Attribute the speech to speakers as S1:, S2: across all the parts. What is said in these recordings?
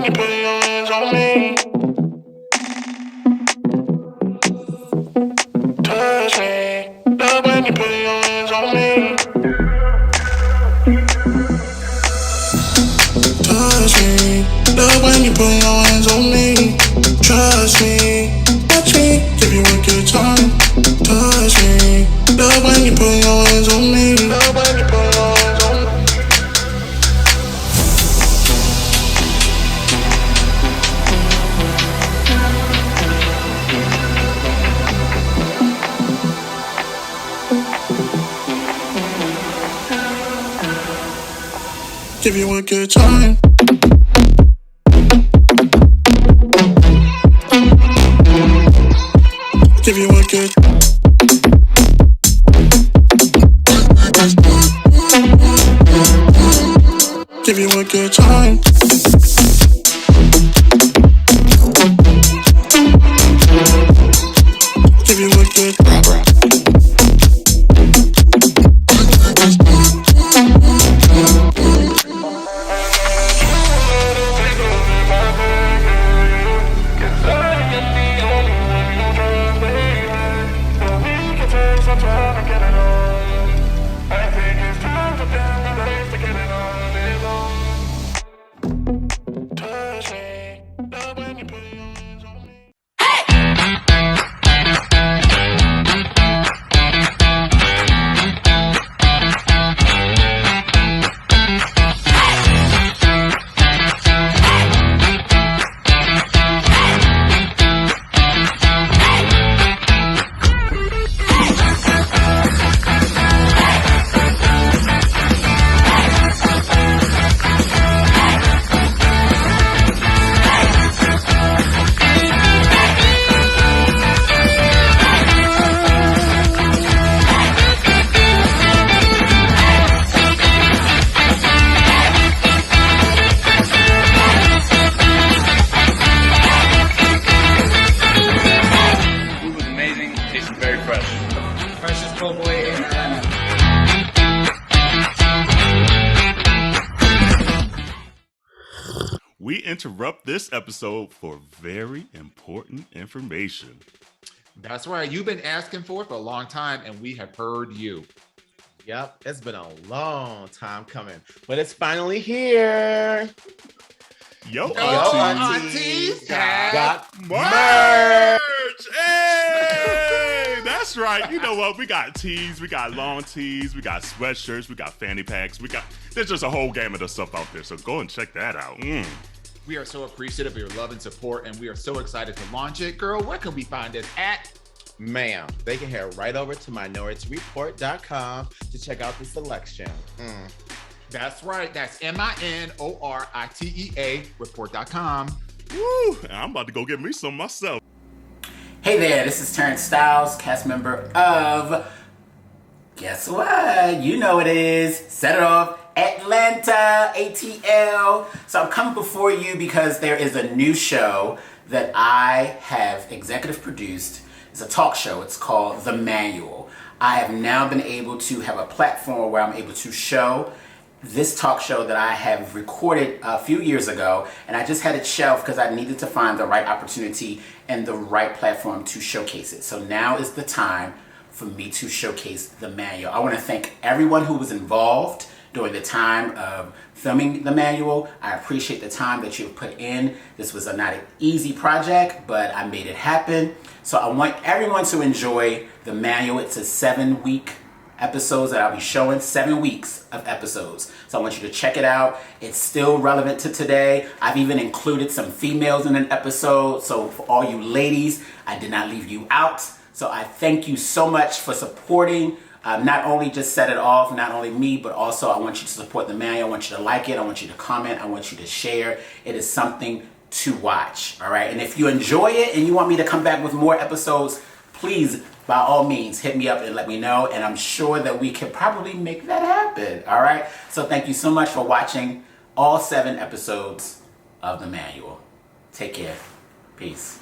S1: when you put your hands on me. Touch me. Love when you put your hands on me. Touch me. Love when you put your hands on me. Trust me. Watch me. Give you a good time. Touch me. Love when you put your hands on me. Love when you put your hands on me. Give you a good time. Give you a good. Give you a good time. Give you a good.
S2: Interrupt this episode for very important information.
S3: That's right. You've been asking for it for a long time, and we have heard you.
S4: Yep, it's been a long time coming, but it's finally here.
S2: Yo,
S3: aunties
S2: got merch. Hey, that's right. You know what? We got tees, we got long tees, we got sweatshirts, we got fanny packs, there's just a whole gamut of stuff out there. So go and check that out.
S3: We are so appreciative of your love and support, and we are so excited to launch it. Girl, where can we find this at?
S4: Ma'am, they can head right over to minorityReport.com to check out the selection.
S3: That's right. That's MINORITEA report.com.
S2: Woo! I'm about to go get me some myself.
S5: Hey there, this is Terrance Styyles, cast member of, guess what? You know it is. Set it off. Atlanta, ATL. So I'm coming before you because there is a new show that I have executive produced. It's a talk show. It's called The Manual. I have now been able to have a platform where I'm able to show this talk show that I have recorded a few years ago, and I just had it shelved because I needed to find the right opportunity and the right platform to showcase it. So now is the time for me to showcase The Manual. I want to thank everyone who was involved during the time of filming The Manual. I appreciate the time that you've put in. This was not an easy project, but I made it happen. So I want everyone to enjoy The Manual. It's a 7-week episodes that I'll be showing, 7 weeks of episodes. So I want you to check it out. It's still relevant to today. I've even included some females in an episode. So for all you ladies, I did not leave you out. So I thank you so much for supporting. Not only just Set It Off, not only me, but also I want you to support The Manual. I want you to like it. I want you to comment. I want you to share. It is something to watch. All right. And if you enjoy it and you want me to come back with more episodes, please, by all means, hit me up and let me know. And I'm sure that we can probably make that happen. All right. So thank you so much for watching all 7 episodes of The Manual. Take care. Peace.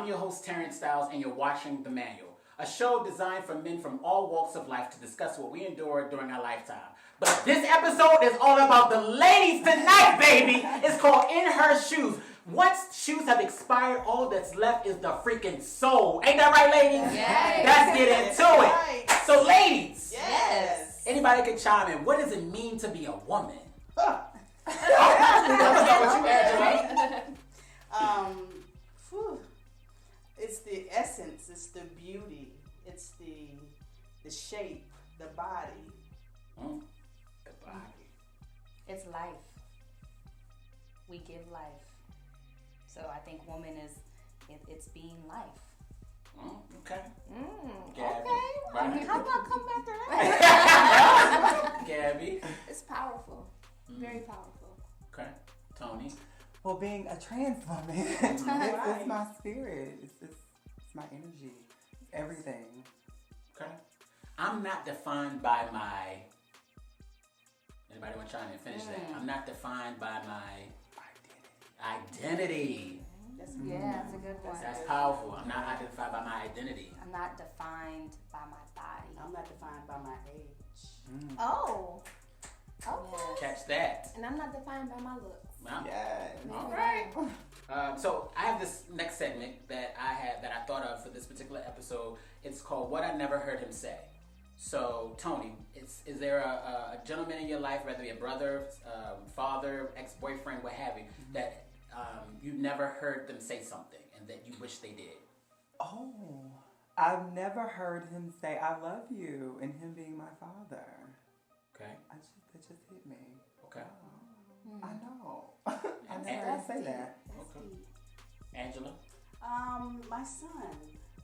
S5: I'm your host, Terrance Styyles, and you're watching The Manual, a show designed for men from all walks of life to discuss what we endured during our lifetime. But this episode is all about the ladies tonight, baby! It's called In Her Shoes. Once shoes have expired, all that's left is the freaking soul. Ain't that right, ladies?
S6: Yes.
S5: Let's get into it.
S6: Right.
S5: So, ladies,
S6: Yes.
S5: anybody can chime in. What does it mean to be a woman? Let's start with you, Angela.
S6: It's the essence, it's the beauty, it's the shape, the body.
S5: The body.
S7: It's life. We give life. So I think woman is, it's being life.
S5: Okay.
S7: Gabby.
S5: Right.
S7: How about come back to that?
S5: Gabby.
S8: It's powerful. Very powerful.
S5: Okay. Toni.
S9: Well, being a trans woman, it's my spirit. It's my energy. Everything.
S5: Okay. I'm not defined by my. Anybody want to try and finish that? I'm not defined by my identity.
S7: Yeah, that's a good one.
S5: That's powerful. I'm not identified by my identity.
S7: I'm not defined by my body.
S6: I'm not defined by my age.
S8: Oh. Okay.
S5: Catch that.
S8: And I'm not defined by my looks.
S5: Well,
S9: Yeah.
S5: all right. So I have this next segment that I thought of for this particular episode. It's called "What I Never Heard Him Say." So Toni, is there a gentleman in your life, whether it be a brother, father, ex-boyfriend, what have you, that you never heard them say something and that you wish they did?
S9: Oh, I've never heard him say "I love you" and him being my father.
S5: Okay.
S9: It just hit me.
S5: Okay.
S9: Wow. I know. I never heard him say that.
S5: Okay. Angela.
S6: My son.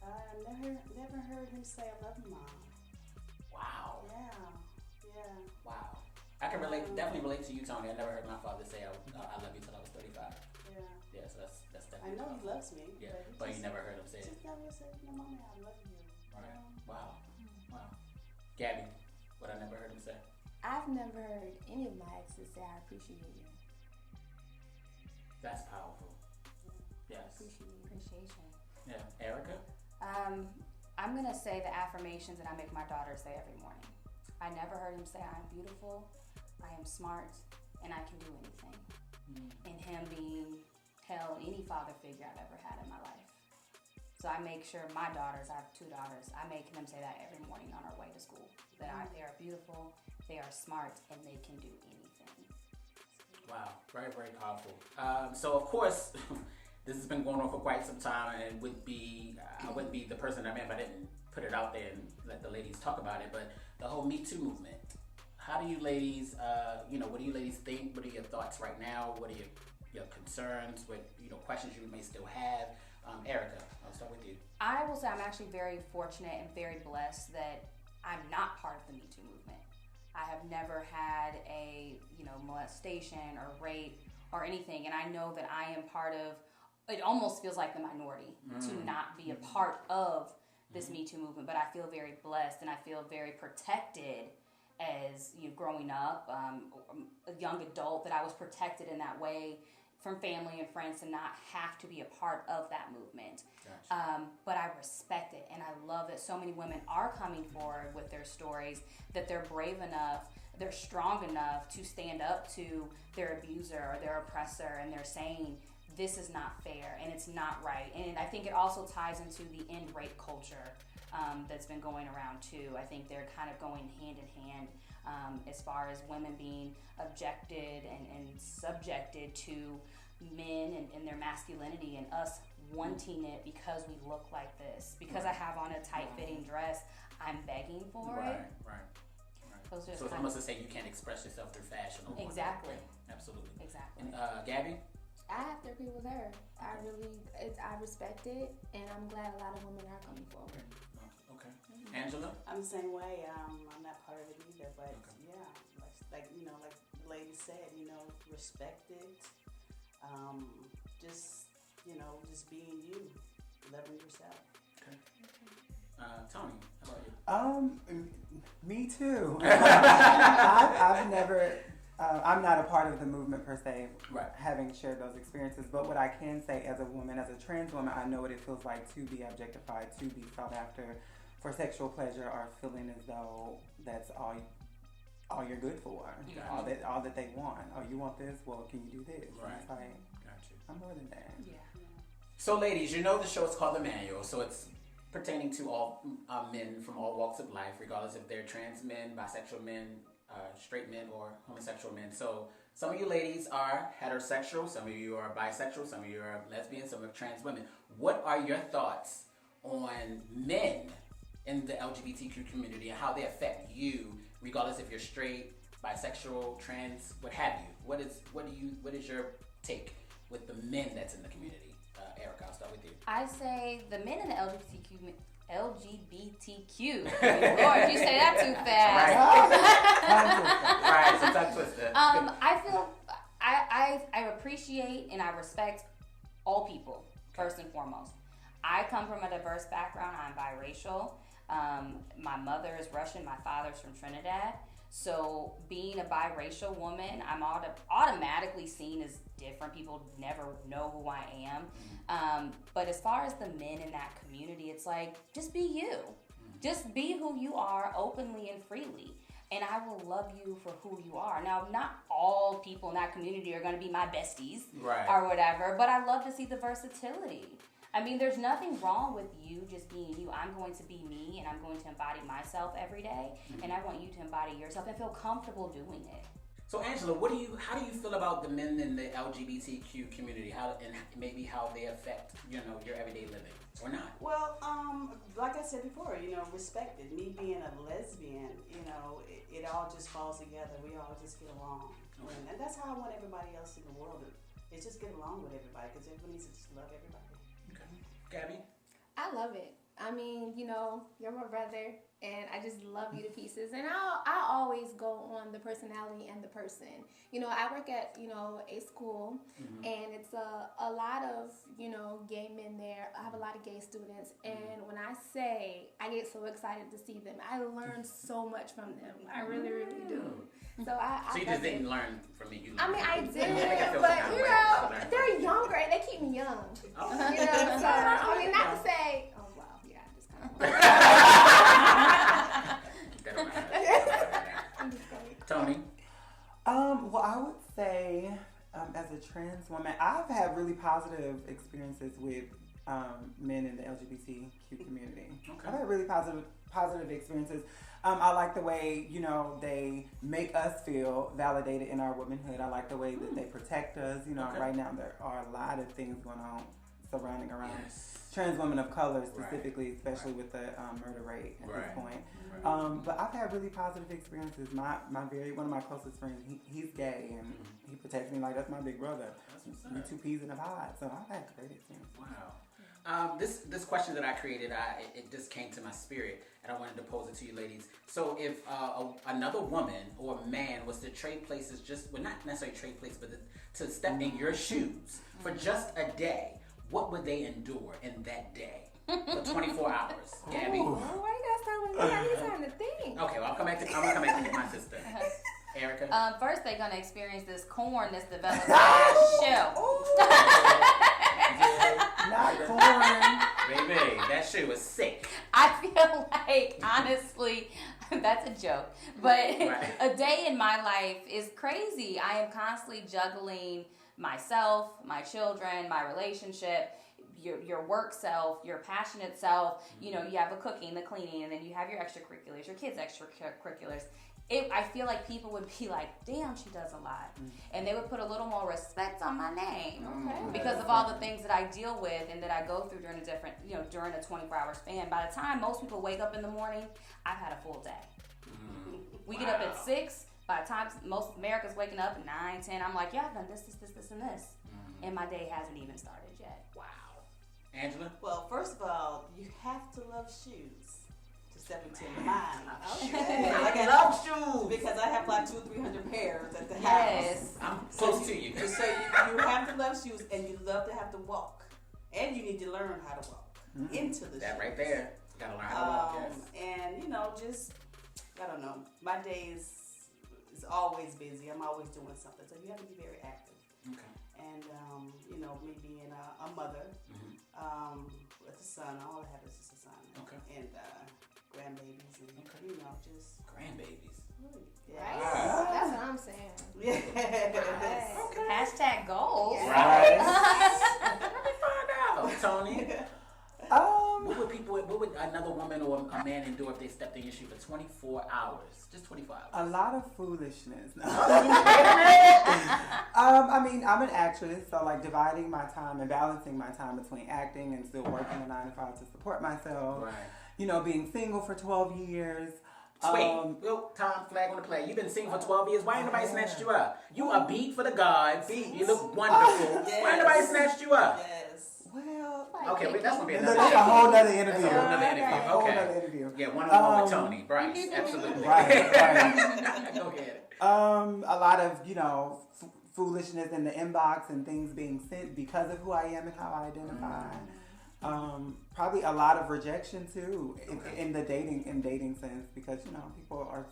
S6: I never heard him say I love you, Mom.
S5: Wow.
S6: Yeah.
S5: Wow. I can definitely relate to you, Toni. I never heard my father say I love you till I was 35.
S6: Yeah.
S5: Yeah, so that's
S6: I
S5: definitely.
S6: know he loves me.
S5: Yeah, but you never heard him say it.
S6: Just never said, Mama, I love you.
S5: Right. Wow. Gabby, what I never heard him say.
S8: I've never heard any of my exes say I appreciate you.
S5: That's powerful. Yes.
S7: Appreciation.
S5: Yeah. Erica?
S7: I'm going to say the affirmations that I make my daughter say every morning. I never heard him say I'm beautiful, I am smart, and I can do anything. And him being any father figure I've ever had in my life. So I make sure my daughters, I have 2 daughters, I make them say that every morning on our way to school. That they are beautiful, they are smart, and they can do anything.
S5: Wow. Very, very powerful. So, of course, this has been going on for quite some time, and I wouldn't be the person I'm if I didn't put it out there and let the ladies talk about it. But the whole Me Too movement. How do you ladies, what do you ladies think? What are your thoughts right now? What are your concerns? What questions you may still have? Erica, I'll start with you.
S7: I will say I'm actually very fortunate and very blessed that I'm not part of the Me Too movement. I have never had a molestation or rape or anything, and I know that I am part of. It almost feels like the minority to not be a part of this Me Too movement, but I feel very blessed and I feel very protected as growing up, a young adult, that I was protected in that way from family and friends to not have to be a part of that movement.
S5: Gotcha.
S7: But I respect it and I love that so many women are coming forward with their stories, that they're brave enough, they're strong enough to stand up to their abuser or their oppressor, and they're saying, this is not fair and it's not right. And I think it also ties into the end rape culture that's been going around too. I think they're kind of going hand in hand as far as women being objected and subjected to men and their masculinity, and us wanting it because we look like this. Because I have on a tight-fitting dress, I'm begging for it.
S5: Right.
S7: So
S5: it's almost to say you can't express yourself through fashion.
S7: Exactly.
S5: Absolutely.
S7: Exactly.
S5: And Gabby?
S8: I have to agree with her. I respect it, and I'm glad a lot of women are coming forward.
S5: Okay. Angela?
S6: I'm the same way. I'm not part of it either, but yeah, like the lady said, respect it. Just being you, loving yourself.
S5: Okay. Toni, how about you?
S9: Me too. I've never I'm not a part of the movement per se,
S5: Right.
S9: having shared those experiences. But what I can say as a woman, as a trans woman, I know what it feels like to be objectified, to be sought after for sexual pleasure, or feeling as though that's all you're good for, all that they want. Oh, you want this? Well, can you do this?
S5: Right.
S9: It's like,
S5: Got you.
S9: I'm more than that.
S7: Yeah.
S5: So, ladies, you know the show is called The Manual, so it's pertaining to all men from all walks of life, regardless if they're trans men, bisexual men, straight men, or homosexual men. So, some of you ladies are heterosexual, some of you are bisexual, some of you are lesbian, some are trans women. What are your thoughts on men in the LGBTQ community and how they affect you, regardless if you're straight, bisexual, trans, what have you? What is your take with the men that's in the community? Erica, I'll start with you.
S7: I say the men in the LGBTQ. Lord, you say that too fast.
S5: Right, it's a tongue twister.
S7: I feel I appreciate and I respect all people first and foremost. I come from a diverse background. I'm biracial. My mother is Russian. My father's from Trinidad. So being a biracial woman, I'm automatically seen as different. People never know who I am. But as far as the men in that community, it's like, just be you. Just be who you are openly and freely. And I will love you for who you are. Now, not all people in that community are going to be my besties or whatever, but I love to see the versatility. I mean, there's nothing wrong with you just being you. I'm going to be me, and I'm going to embody myself every day, and I want you to embody yourself and feel comfortable doing it.
S5: So, Angela, how do you feel about the men in the LGBTQ community? How they affect your everyday living, or not?
S6: Well, like I said before, respect it. Me being a lesbian, it all just falls together. We all just get along, and that's how I want everybody else in the world to. It's just get along with everybody, because everybody needs to just love everybody.
S5: Gabby?
S8: I love it. I mean, you're my brother, and I just love you to pieces. And I always go on the personality and the person. I work at, a school, and it's a lot of, gay men there. I have a lot of gay students, and when I say I get so excited to see them, I learn so much from them. I really, really do. So I
S5: you just didn't learn from me. You learned
S8: I
S5: from me.
S8: did, but they're younger and they keep me young. So I mean, not to say, oh wow, yeah, I'm just kind of.
S5: Toni.
S9: Well, I would say, as a trans woman, I've had really positive experiences with men in the LGBTQ community. Okay. I've had really positive experiences. I like the way, they make us feel validated in our womanhood. I like the way that they protect us. Right now there are a lot of things going on surrounding around trans women of color specifically, especially with the murder rate at this point. But I've had really positive experiences. One of my closest friends, he's gay, and he protects me like that's my big brother. We two peas in a pod. So I've had great experiences.
S5: Wow. This question that I created, it just came to my spirit, and I wanted to pose it to you ladies. So if another woman or a man was to trade places, not necessarily trade places, but to step in your shoes for just a day, what would they endure in that day for 24 hours? Gabby?
S8: Oh, why you gotta start with me? I need time to think.
S5: Okay, well, I'm gonna come back to my sister. Erica?
S7: First, they're going to experience this corn that's developed by that shell.
S9: Not corn.
S5: Baby, that shit was sick.
S7: I feel like, honestly, that's a joke. But a day in my life is crazy. I am constantly juggling myself, my children, my relationship, your work self, your passionate self. You have the cooking, the cleaning, and then you have your extracurriculars, your kids' extracurriculars. I feel like people would be like, damn, she does a lot. And they would put a little more respect on my name. Because of all the things that I deal with and that I go through during during a 24-hour span. By the time most people wake up in the morning, I've had a full day. We get up at 6. By the time most America's waking up at 9, 10, I'm like, yeah, I've done this, and this. And my day hasn't even started yet.
S5: Wow. Angela?
S6: Well, first of all, you have to love shoes to step into mine. I love shoes because I have like 200-300 pairs at the house.
S7: Yes,
S5: I'm close to you.
S6: So you have to love shoes, and you love to have to walk, and you need to learn how to walk into the
S5: that
S6: shoes.
S5: right there. You gotta learn how to walk. Yes.
S6: And just I don't know. My day is it's always busy. I'm always doing something. So you have to be very active.
S5: Okay.
S6: And, me being a mother with a son, all I have is just a son.
S5: Okay.
S6: And grandbabies and, just...
S5: Grandbabies.
S6: Yeah.
S8: Right? That's what I'm saying.
S6: Yeah.
S7: Okay. Hashtag goals.
S5: Right. Let me find out, Toni. What would another woman or a man endure if they stepped in your shoe for 24 hours? Just 24 hours.
S9: A lot of foolishness. No. I'm an actress, so like dividing my time and balancing my time between acting and still working a 9 to 5 to support myself.
S5: Right.
S9: Being single for 12 years.
S5: Wait, time flag on the play. You've been single for 12 years. Why ain't nobody snatched you up? You are beat for the gods. You look wonderful.
S6: Yes.
S5: Why ain't nobody snatched you up?
S6: Yes.
S9: Well,
S5: okay, wait, that's gonna be
S9: that's
S5: another
S9: a whole nother interview.
S5: That's a whole nother interview.
S9: A whole
S5: Okay.
S9: nother interview.
S5: Yeah, one-on-one with Toni Bryce. Absolutely.
S9: Right.
S5: Go ahead.
S9: A lot of foolishness in the inbox and things being sent because of who I am and how I identify. Probably a lot of rejection too in the dating sense because people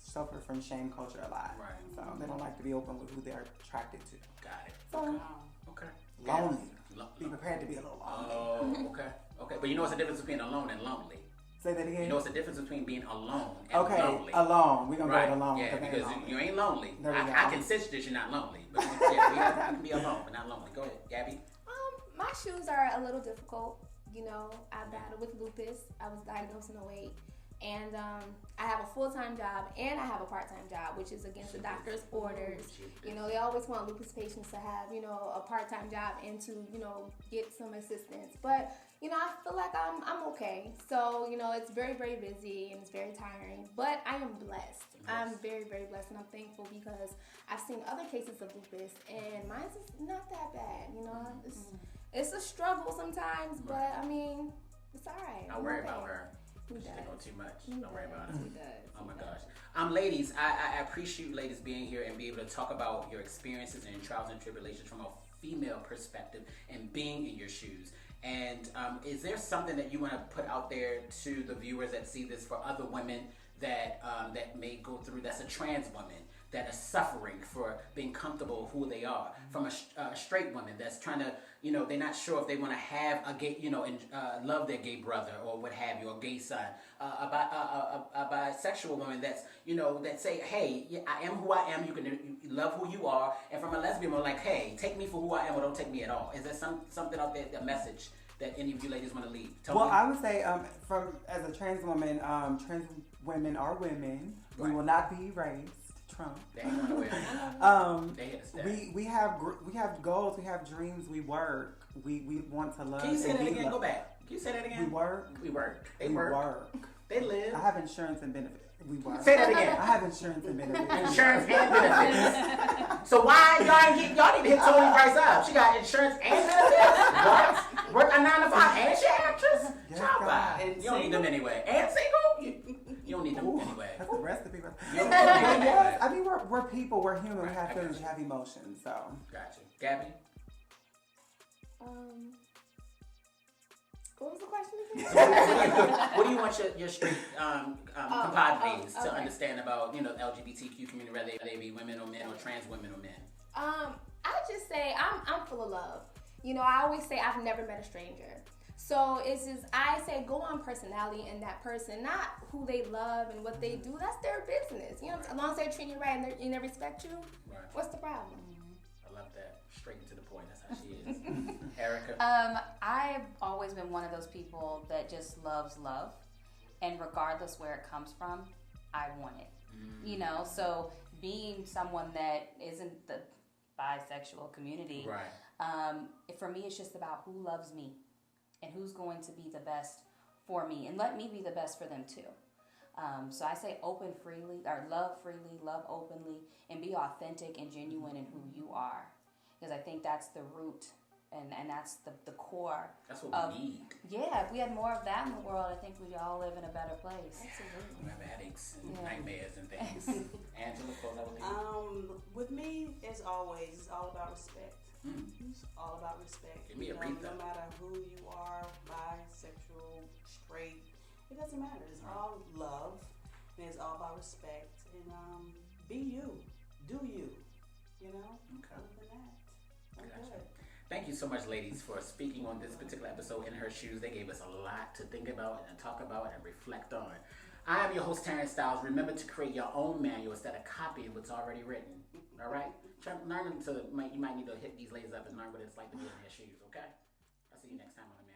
S9: suffer from shame culture a lot.
S5: Right.
S9: So they don't like to be open with who they're attracted to.
S5: Got it.
S9: So
S5: Okay.
S9: lonely. Be prepared to be a little lonely.
S5: Oh, okay. Okay, but what's the difference between alone and lonely?
S9: Say that again.
S5: What's the difference between being alone and lonely?
S9: Alone. We're gonna
S5: Right.
S9: go with alone.
S5: Yeah, because you ain't lonely.
S9: There we go.
S5: I can sense that you're not lonely, but I can be alone, but not lonely. Go ahead, Gabby.
S8: My shoes are a little difficult. I battled with lupus. I was diagnosed in 2008. And I have a full-time job and I have a part-time job, which is against the doctor's orders. They always want lupus patients to have, a part-time job and to, get some assistance. But, I feel like I'm okay. So, it's very, very busy and it's very tiring. But I am blessed. I'm very, very blessed and I'm thankful because I've seen other cases of lupus and mine's is not that bad. It's a struggle sometimes, but it's all right.
S5: Don't worry about her. She's taking on too much. Don't worry about it.
S8: He does.
S5: Oh my gosh. Ladies, I appreciate you ladies being here and be able to talk about your experiences and trials and tribulations from a female perspective and being in your shoes. And is there something that you want to put out there to the viewers that see this for other women that may go through, that's a trans woman, that are suffering for being comfortable who they are, from a straight woman that's trying to, they're not sure if they want to have a gay, and love their gay brother or what have you, or gay son, a bisexual woman that's, that say, hey, I am who I am, you love who you are, and from a lesbian woman, like, hey, take me for who I am or don't take me at all. Is there something out there, a message that any of you ladies want to leave?
S9: Well, I would say, as a trans woman, trans women are women. Right. We will not be erased. Trump.
S5: They ain't going nowhere.
S9: We have goals. We have dreams. We work. We want to love.
S5: Can you say that again? Go back. Can you say that again?
S9: We work.
S5: They work. They live.
S9: I have insurance and benefits. We work.
S5: Say that again.
S9: I have insurance and benefits.
S5: Insurance and benefits. So why y'all need to hit Toni Bryce up? She got insurance and benefits. What? Work a 9 to 5 and she actress.
S9: Yes,
S5: you don't need them anyway. And single. You don't need them anyway.
S9: That's the recipe. Yes, I mean we're people. We're human. We have feelings. We have emotions. So.
S5: Gotcha. Gabby.
S8: What was the question again?
S5: What do you want your straight compadres to understand about the LGBTQ community, whether they be women or men or trans women or men?
S8: I just say I'm full of love. I always say I've never met a stranger. So it's just, I say go on personality and that person, not who they love and what they do. That's their business. As long as they treat you right and they respect you, what's the problem?
S5: I love that. Straight and to the point. That's how she is. Erica?
S7: I've always been one of those people that just loves love. And regardless where it comes from, I want it. So being someone that isn't the bisexual community, for me, it's just about who loves me. And who's going to be the best for me, and let me be the best for them too. So I say love freely, love openly, and be authentic and genuine in who you are, because I think that's the root, and that's the core.
S5: That's what we need.
S7: Yeah, if we had more of that in the world, I think we'd all live in a better place.
S8: Absolutely.
S5: We have headaches and nightmares and things. Angela,
S6: with me, as always, it's all about respect. It's all about respect.
S5: Give me a breather.
S6: No matter who you are, bisexual, straight, it doesn't matter. It's all love, and it's all about respect. And be you, do you, you know?
S5: Okay.
S6: Other than that, I'm
S5: Gotcha.
S6: good.
S5: Thank you so much, ladies, for speaking on this particular episode, In Her Shoes. They gave us a lot to think about and talk about and reflect on. I am your host, Terrance Styyles. Remember to create your own manual instead of copying what's already written. All right? You might need to hit these ladies up and learn what it's like to be in their shoes, okay? I'll see you next time on the